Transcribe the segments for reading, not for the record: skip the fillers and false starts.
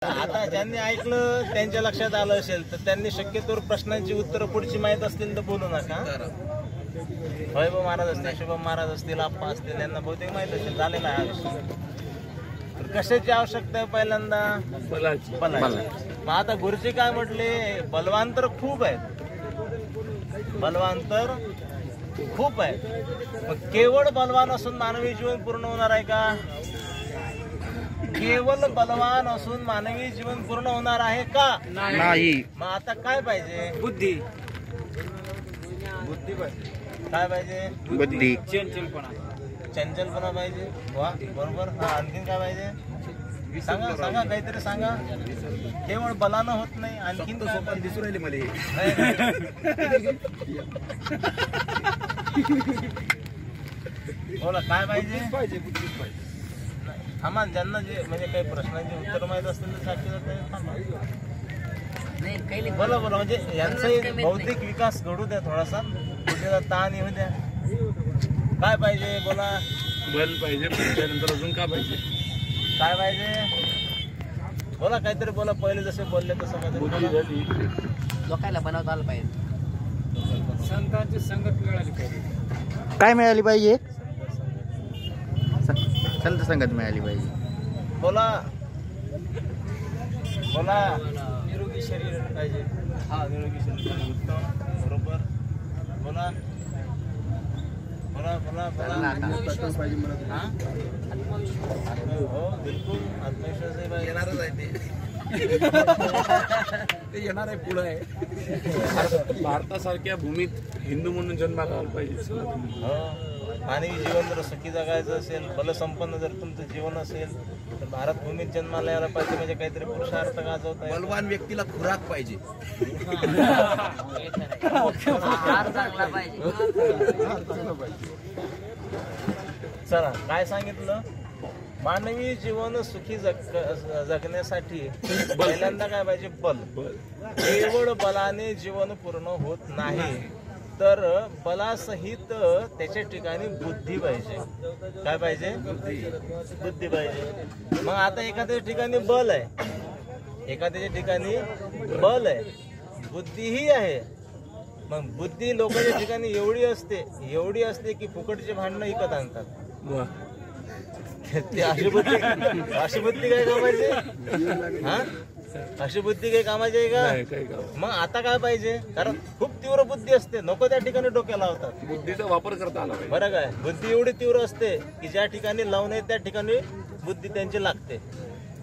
आता ज्यांनी ऐकलं त्यांच्या लक्षात आलं असेल तर त्यांनी शक्यतोवर प्रश्नांची उत्तरं पुढची माहित असतील तर बोलू नका. वैभव महाराज असतील, शुभम महाराज असतील, आप्पा असतील, यांना बहुतेक माहित असेल झालेला आहे हा विषय. कशाची आवश्यकता आहे? पहिल्यांदा बलाची. मग आता गुरुजी काय म्हटले? बलवान तर खूप आहेत, बलवान तर खूप आहे. मग केवळ बलवान असून मानवी जीवन पूर्ण होणार आहे का? केवळ बलवान असून मानवी जीवन पूर्ण होणार आहे का? नाही. मग आता काय पाहिजे? बुद्धी. बुद्धी पाहिजे. काय पाहिजे? बुद्धी. चंचलपणा पाहिजे. वा, बरोबर. हा, आणखीन काय पाहिजे? सांगा सांगा, काहीतरी सांगा. केवळ बलानं होत नाही, आणखीन दिसू राहिले मला. बोला, काय पाहिजे? बुद्धी पाहिजे. आम्हाला ज्यांना जे म्हणजे काही प्रश्नांची उत्तर माहित असतील तर साक्षी बोला बोला. म्हणजे यांचा बौद्धिक विकास घडू द्या, थोडासा बुद्धीला ताण येऊ द्या. काय पाहिजे? बोला. बल पाहिजे. त्यानंतर अजून काय पाहिजे? काय पाहिजे? बोला, काहीतरी बोला. पहिले जसे बोलले तसं लोकांना बनवता आलं पाहिजे. संतांची संगत मिळाली पाहिजे. काय मिळाली पाहिजे? संत संगत मिळाली पाहिजे. बोला बोला. निरोगी शरीर पाहिजे. हा, निरोगी शरीर उत्तम, बरोबर. बोला बोला बोला बोला. हो, बिलकुल. आत्मविश्वासही पाहिजे. येणारच आहे ते येणार आहे पुढे. भारतासारख्या भूमीत हिंदू म्हणून जन्माला आला पाहिजे. हो, मानवी जीवन जर सुखी जगायचं असेल, बलसंपन्न जर तुमचं जीवन असेल तर भारत भूमीत जन्माला यायला पाहिजे. म्हणजे काहीतरी पुरुषार्थ गाजवता. बलवान व्यक्तीला खुराक पाहिजे. चला, काय सांगितलं? मानवी जीवन सुखी जगण्यासाठी पहिल्यांदा काय पाहिजे? बल. केवळ बलाने जीवन पूर्ण होत नाही, तर बलासहित त्याच्या ठिकाणी बुद्धी पाहिजे. काय पाहिजे? बुद्धी पाहिजे. मग आता एखाद्या ठिकाणी बल आहे, एखाद्या ठिकाणी बल आहे, बुद्धीही आहे. मग बुद्धी लोकांच्या ठिकाणी एवढी असते की फुकटचे भांडणं विकत आणतात. अशी बुद्धी काय कामाची? हा, अशी बुद्धी काही कामाची आहे का? मग आता काय पाहिजे? कारण खूप तीव्र बुद्धी असते, नको त्या ठिकाणी डोक्याला लावतात. बुद्धीचा वापर करता आला. बरं काय? बुद्धी एवढी तीव्र असते की ज्या ठिकाणी लावू नये त्या ठिकाणी बुद्धी त्यांची लागते.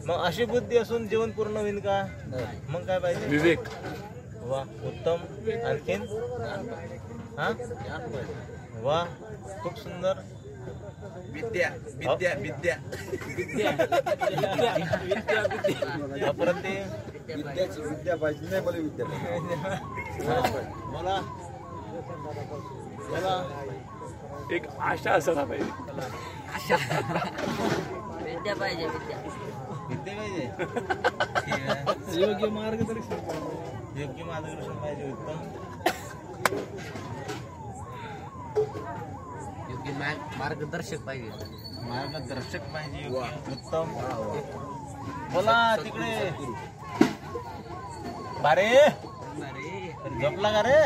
मग अशी बुद्धी असून जीवन पूर्ण होईल का? मग काय पाहिजे? विवेक. वा, उत्तम. आणखीन? हा, वा, खूप सुंदर. विद्या विद्या विद्या अप्रतिम. विद्या पाहिजे. नाही बोले विद्या. बोला बोला. एक आशा असायला पाहिजे. विद्या पाहिजे. विद्या पाहिजे. योग्य मार्गदर्शन पाहिजे. उत्तम. योग्य मार्गदर्शक पाहिजे. मार्गदर्शक पाहिजे. उत्तम. बोला तिकडे. बारे झोपला का रे?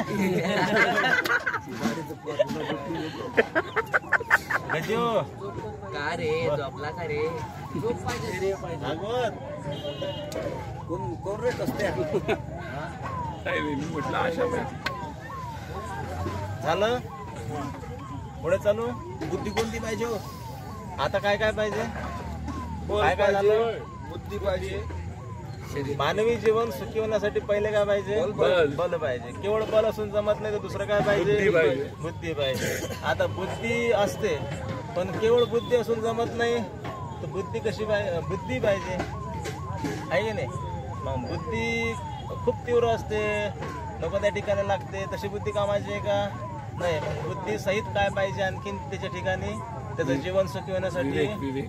गजू का रे? झोपला का रे? भागवत कोण रे? कसते म्हटलं आशा पाहिजे. झालं. पुढे चालू. बुद्धी कोणती पाहिजे? आता काय काय पाहिजे? काय काय झालं? बुद्धी पाहिजे. मानवी जीवन सुखी होण्यासाठी पहिले काय पाहिजे? बल पाहिजे. केवळ बल असून जमत नाही तर दुसरं काय पाहिजे? बुद्धी पाहिजे. आता बुद्धी असते पण केवळ बुद्धी असून जमत नाही तर बुद्धी कशी पाहिजे? बुद्धी पाहिजे, आहे की नाही? मग बुद्धी खूप तीव्र असते, नको त्या ठिकाणी लागते. तशी बुद्धी कामाची आहे का? नाही. बुद्धी सहित काय पाहिजे आणखीन त्याच्या ठिकाणी? त्याचं जीवन सुखी होण्यासाठी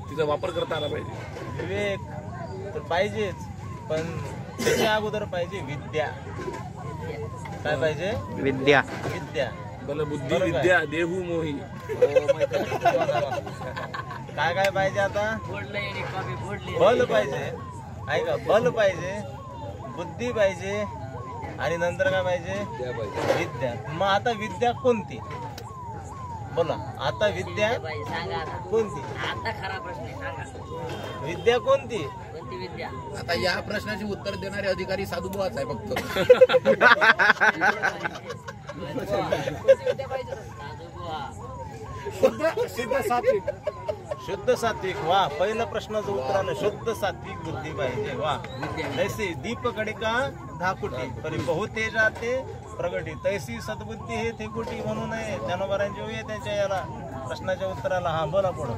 तिचा वापर करता आला पाहिजे. विवेक तर पाहिजेच, पण त्याच्या अगोदर पाहिजे विद्या. काय पाहिजे? विद्या. विद्या. बलबुद्धी विद्या देहू मोही. काय काय पाहिजे आता? बल पाहिजे. आहे का? बल पाहिजे, बुद्धी पाहिजे आणि नंतर काय पाहिजे? विद्या पाहिजे. विद्या. मग आता विद्या कोणती? बोला आता विद्या पाहिजे सांगा आता. कोणती? आता खरा प्रश्न आहे, सांगा विद्या कोणती? कोणती विद्या? आता या प्रश्नाचे उत्तर देणारे अधिकारी साधुबुवाच आहे फक्त. कोणती विद्या पाहिजे? साधुबुवा. शुद्ध सात्विक. वा, पहिलं प्रश्नाचं उत्तर आलं. शुद्ध सात्विक बुद्धी पाहिजे. वा. तैसी दीप कडिका धाकुटी परी बहुते जाते प्रगटी तैसी सद्बुद्धी हे थेकुटी म्हणू नये. ज्ञानोबारांची ओवी आहे त्यांच्या याला प्रश्नाच्या उत्तराला. हा बोला पुढं.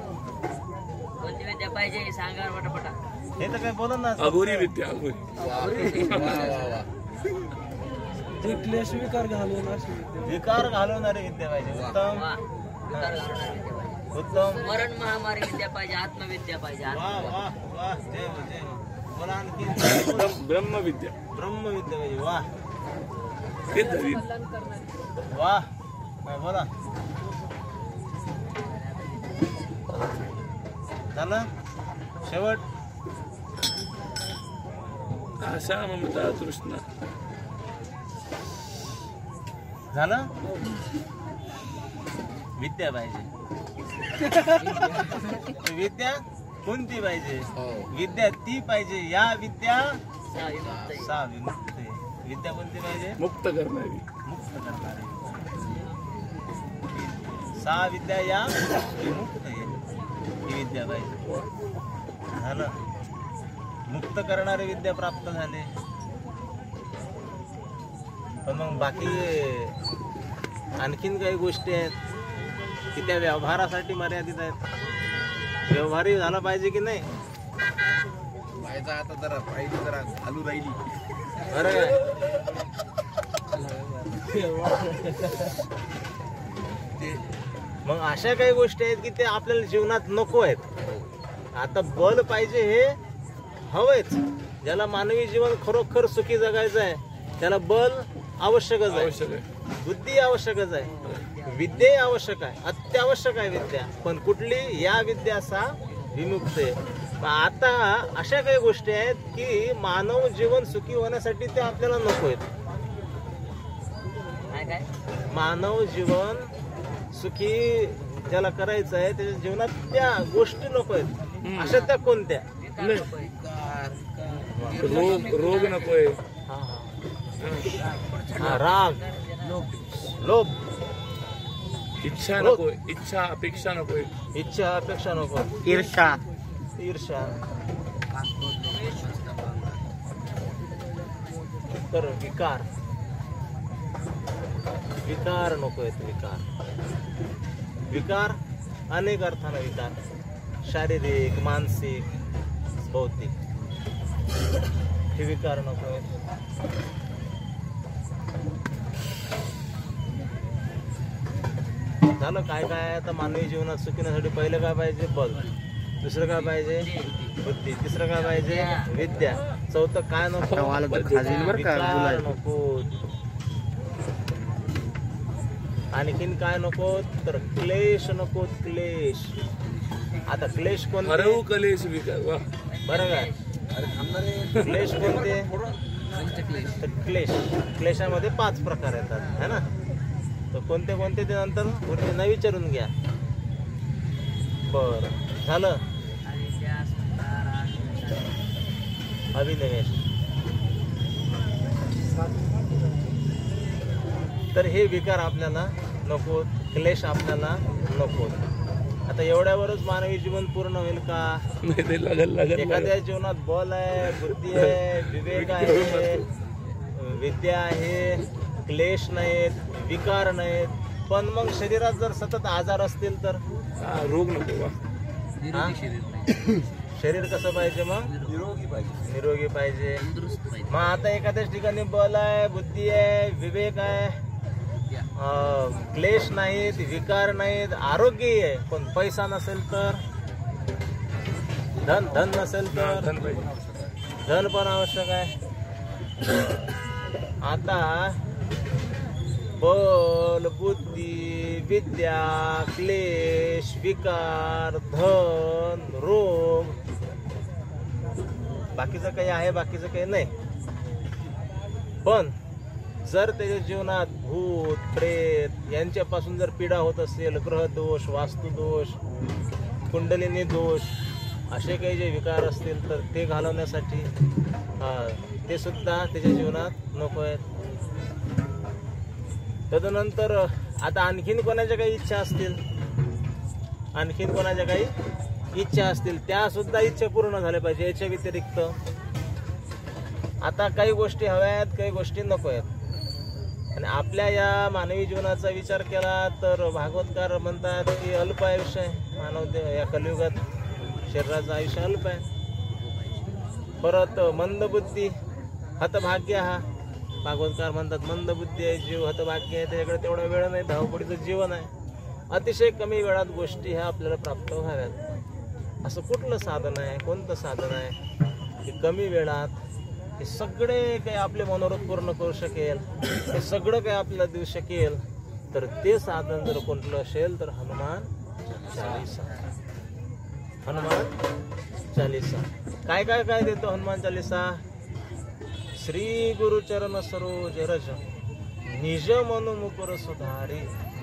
कोणती विद्या पाहिजे सांगा पटापटा. हे तर काय बोला ना. अघोरी विद्या अघोरी. विकार घालवणारी विद्या पाहिजे. उत्तम वा. विकार घालणारी विद्या पाहिजे. उत्तम. मरण महामारी विद्या पाहिजे. आत्मविद्या पाहिजे. वा आत्मविद्या. वा वा. जय हो जय हो. बोला आणखी. ब्रह्मविद्या. ब्रह्मविद्या पाहिजे. वा तेच झाली. वा. हा, बोला. झालं शेवट. आशा ममता तृष्णा. झालं. विद्या पाहिजे. विद्या कोणती पाहिजे? विद्या ती पाहिजे. या विद्या विमुक्त आहे. सा विमुक्त आहे. विद्या कोणती पाहिजे? मुक्त करणारी. मुक्त करणारी. सा विद्या या विमुक्त आहे. ही विद्या पाहिजे. झालं. मुक्त करणारी विद्या प्राप्त झाले. पण मग बाकी आणखीन काही गोष्टी आहेत की त्या व्यवहारासाठी मर्यादित आहेत. व्यवहारही झाला पाहिजे की नाही? पाहिजे आता जरा पाहिजे जरा चालू राहिली. बरं काय? मग अशा काही गोष्टी आहेत की ते आपल्याला जीवनात नको आहेत. आता बल पाहिजे हे हवंच. ज्याला मानवी जीवन खरोखर सुखी जगायचं आहे त्याला बल आवश्यकच आहे. आवश्यक आहे. बुद्धी आवश्यकच आहे. विद्या आवश्यक आहे. अत्यावश्यक आहे विद्या. पण कुठली? या विद्या सा विमुक्त आहे. आता अशा काही गोष्टी आहेत की मानव जीवन सुखी होण्यासाठी ते आपल्याला नको आहेत. काय काय? मानव जीवन सुखी ज्याला करायचं आहे त्याच्या जीवनात त्या गोष्टी नको आहेत. अशा त्या कोणत्या? विकार नको आहे. रोग नकोय. हा, राग, लोभ, इच्छा नकोय. इच्छा अपेक्षा नकोय. इच्छा अपेक्षा नको, ईर्षा. ईर्षा, तर विकार. विकार नको आहेत. विकार अनेक अर्थानं विकार. शारीरिक, मानसिक, भौतिक हे विकार नको आहेत. झालं. काय काय आता मानवी जीवनात सुखीण्यासाठी पहिलं काय पाहिजे? बल. दुसरं काय पाहिजे? बुद्धी. तिसरं काय पाहिजे? विद्या. चौथं काय नको? विकार नको. आणखीन काय नको? तर क्लेश नको. क्लेश. आता क्लेश कोणते? हरवू कलेश विकार. वा. बरं काय? क्लेश कोणते? तर क्लेश. क्लेशामध्ये 5 प्रकार येतात है ना. तर कोणते कोणते ते नंतर नाही विचारून घ्या. बर झालं. अभिनिवेश. तर हे विकार आपल्याला नको. क्लेश आपल्याला नको. आता एवढ्यावरच मानवी जीवन पूर्ण होईल का? नाही ते लागल. एखाद्या जीवनात बल आहे, बुद्धी आहे, विवेक आहे, विद्या आहे, क्लेश नाहीत, विकार नाहीत, पण मग शरीरात जर सतत आजार असतील तर रोग नको. वा. हा? शरीर कसं पाहिजे? मग निरोगी पाहिजे. निरोगी पाहिजे. तंदुरुस्त पाहिजे. मग आता एखाद्याच ठिकाणी बल आहे, बुद्धी आहे, विवेक आहे, क्लेश नाहीत, विकार नाहीत, आरोग्य आहे, पण पैसा नसेल तर, धन नसेल तर, धन पाहिजे. धन पण आवश्यक आहे. आता बल, बुद्धी, विद्या, क्लेश, विकार, धन, रोग, बाकीचं काही आहे, बाकीचं काही नाही. पण जर त्याच्या जीवनात भूत प्रेत यांच्यापासून जर पीडा होत असेल, ग्रहदोष, वास्तुदोष, कुंडलिनी दोष, असे काही जे विकार असतील तर ते घालवण्यासाठी ते सुद्धा त्याच्या जीवनात नको आहेत. तदनंतर आता आणखीन कोणाच्या काही इच्छा असतील, आणखीन कोणाच्या काही इच्छा असतील, त्या सुद्धा इच्छा पूर्ण झाल्या पाहिजे. याच्या व्यतिरिक्त आता काही गोष्टी हव्या आहेत, काही गोष्टी नको आहेत. आणि आपल्या या मानवी जीवनाचा विचार केला तर भागवतकार म्हणतात की अल्प आयुष्य आहे मानव या कलियुगात, शरीराचं आयुष्य अल्प आहे. परत मंदबुद्धी हतभाग्य, हा भागवतकार म्हणतात मंदबुद्धी आहे जीव, हतभाग्य आहे, त्याच्याकडे तेवढा वेळ नाही, धावपळीचं जीवन आहे. अतिशय कमी वेळात गोष्टी ह्या आपल्याला प्राप्त व्हाव्यात. असं कुठलं साधन आहे, कोणतं साधन आहे की कमी वेळात हे सगळे काही आपले मनोरथ पूर्ण करू शकेल, हे सगळं काही आपल्याला देऊ शकेल? तर ते साधन जर कोणतं असेल तर हनुमान चालीसा. हनुमान चालीसा काय काय काय देतो हनुमान चालीसा? श्री गुरुचरण सरोज रज निज मनु मुकुर सुधारी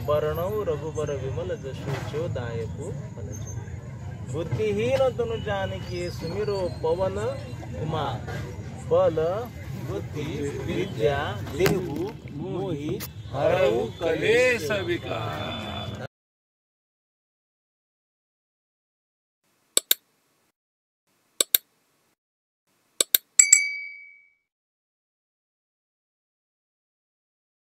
वर्णव रघुबर विमल जशो दायको फलज बुद्धिहीन तनु जानकी सुमिरो पवन कुमार बल बुद्धि विद्या देहु मोहि हरऊ कलेश विकार.